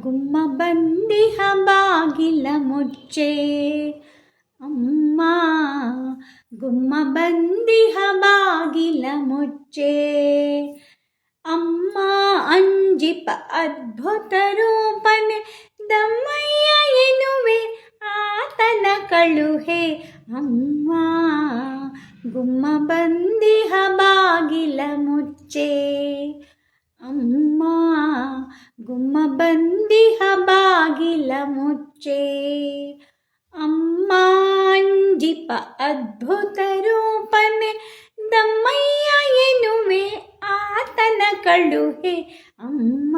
ಗುಮ್ಮ ಬಂದಿಹ ಬಾಗಿಲ ಮುಚ್ಚೆ. ಅಮ್ಮ ಗುಮ್ಮ ಬಂದಿಹ ಬಾಗಿಲ ಮುಚ್ಚೆ. ಅಮ್ಮ ಅಂಜಿಪ ಅದ್ಭುತ ರೂಪನೆ ದಮ್ಮಯ್ಯ ಎನ್ನುವೆ ಆತನ ಕಳುಹೆ. ಅಮ್ಮ ಗುಮ್ಮ ಬಂದಿಹ ಬಾಗಿಲ ಮುಚ್ಚೆ. ಅಮ್ಮ ಗುಮ್ಮ ಬಂದಿಹ ಬಾಗಿಲ ಮುಚ್ಚೆ. ಅಮ್ಮ ಅಂಜಿಪ ಅದ್ಭುತ ರೂಪನೆ ದಮ್ಮಯ್ಯ ಎನ್ನುವೆ ಆತನ ಕಳುಹೆ. ಅಮ್ಮ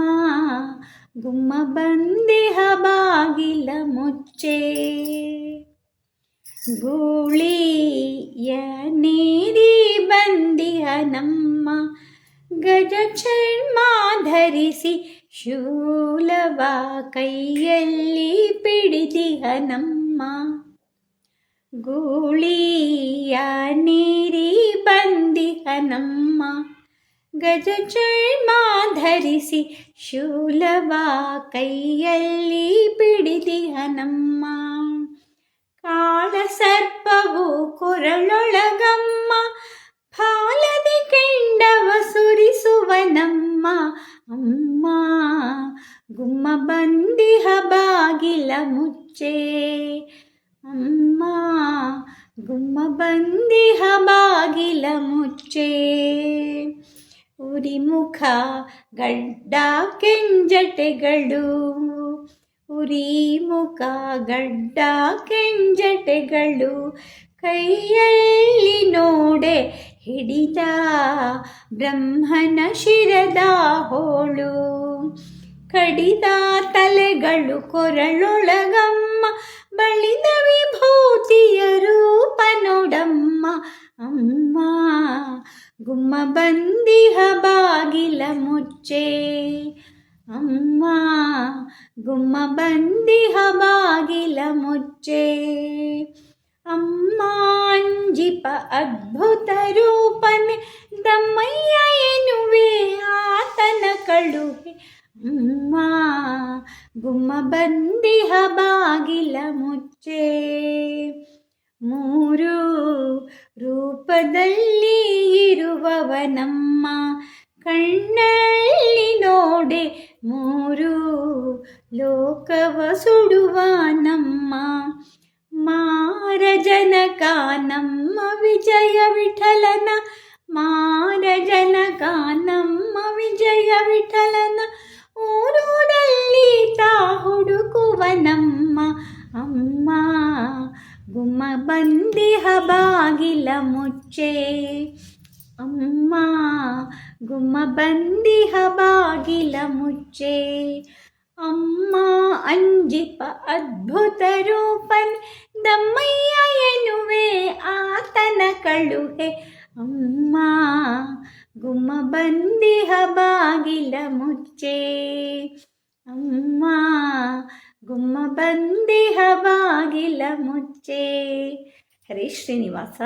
ಗುಮ್ಮ ಬಂದಿಹ ಬಾಗಿಲ ಮುಚ್ಚೆ. ಗೂಳಿಯ ನೀರಿ ಬಂದಿಹ ನಮ್ಮ ಗಜ ಚರ್ಮ ಧರಿಸಿ ಶೂಲವ ಕೈಯಲ್ಲಿ ಪಿಡಿದಿಹ ನಮ್ಮ. ಗೂಳಿಯ ನೀರಿ ಬಂದಿಹ ನಮ್ಮ ಗಜ ಚರ್ಮ ಧರಿಸಿ ಶೂಲವ ಕೈಯಲ್ಲಿ ಪಿಡಿದಿಹ ನಮ್ಮ. ಕಾಳ ಸರ್ಪವು ಕೊರಳೊಳಗಮ್ಮ ಫಾಲದಿ ಕೆಂಡವ ಸುರಿಸುವ ನಮ್ಮ. ಅಮ್ಮ ಗುಮ್ಮ ಬಂದಿಹ ಬಾಗಿಲ ಮುಚ್ಚೆ. ಅಮ್ಮ ಗುಮ್ಮ ಬಂದಿಹ ಬಾಗಿಲ ಮುಚ್ಚೆ. ಉರಿಮುಖ ಗಡ್ಡ ಕೆಂಜಟೆಗಳು ಉರಿಮುಖ ಗಡ್ಡ ಕೆಂಜಟೆಗಳು ಕೈಯಲ್ಲಿ ನೋಡೆ ಹಿಡಿದ ಬ್ರಹ್ಮನ ಶಿರದ ಹೋಳು. ಕಡಿದ ತಲೆಗಳು ಕೊರಳೊಳಗಮ್ಮ ಬಳಿದ ವಿಭೂತಿಯ ರೂಪ ನೋಡಮ್ಮ. ಅಮ್ಮ ಗುಮ್ಮ ಬಂದಿಹ ಬಾಗಿಲ ಮುಚ್ಚೆ. ಅಮ್ಮ ಗುಮ್ಮ ಬಂದಿಹ ಬಾಗಿಲ ಮುಚ್ಚೆ. ಅಮ್ಮ ಅಂಜಿಪ ಅದ್ಭುತ ರೂಪನೆ ದಮ್ಮಯ್ಯ ಎನ್ನುವೆ ಆತನ ಕಳುಹೆ. ಅಮ್ಮ ಗುಮ್ಮ ಬಂದಿಹ ಬಾಗಿಲ ಮುಚ್ಚೆ. ಮೂರು ರೂಪದಲ್ಲಿ ಇರುವವನಮ್ಮ ಕಣ್ಣಲ್ಲಿ ನೋಡೆ ಮೂರು ಲೋಕವ ಸುಡುವ ನಮ್ಮ. ಮಾರಜನಕ ನಮ್ಮ ವಿಜಯ ವಿಠಲನ ಮಾರಜನಕ ನಮ್ಮ ವಿಜಯ ವಿಠಲನ ಊರೂರಲ್ಲಿ ತಾ ಹುಡುಕುವ ನಮ್ಮ. ಅಮ್ಮ ಗುಮ್ಮ ಬಂದಿಹ ಬಾಗಿಲ ಮುಚ್ಚೆ. ಅಮ್ಮ ಗುಮ್ಮ ಬಂದಿಹ ಬಾಗಿಲ ಮುಚ್ಚೆ. ಅಮ್ಮ ಅಂಜಿಪ ಅದ್ಭುತ ರೂಪನೆ ದಮ್ಮಯ್ಯ ಎನ್ನುವೆ ಆತನ ಕಳುಹೆ. ಅಮ್ಮ ಗುಮ್ಮ ಬಂದಿಹ ಬಾಗಿಲ ಮುಚ್ಚೆ. ಅಮ್ಮ ಗುಮ್ಮ ಬಂದಿಹ ಬಾಗಿಲ ಮುಚ್ಚೆ. ಹರೇ ಶ್ರೀನಿವಾಸ.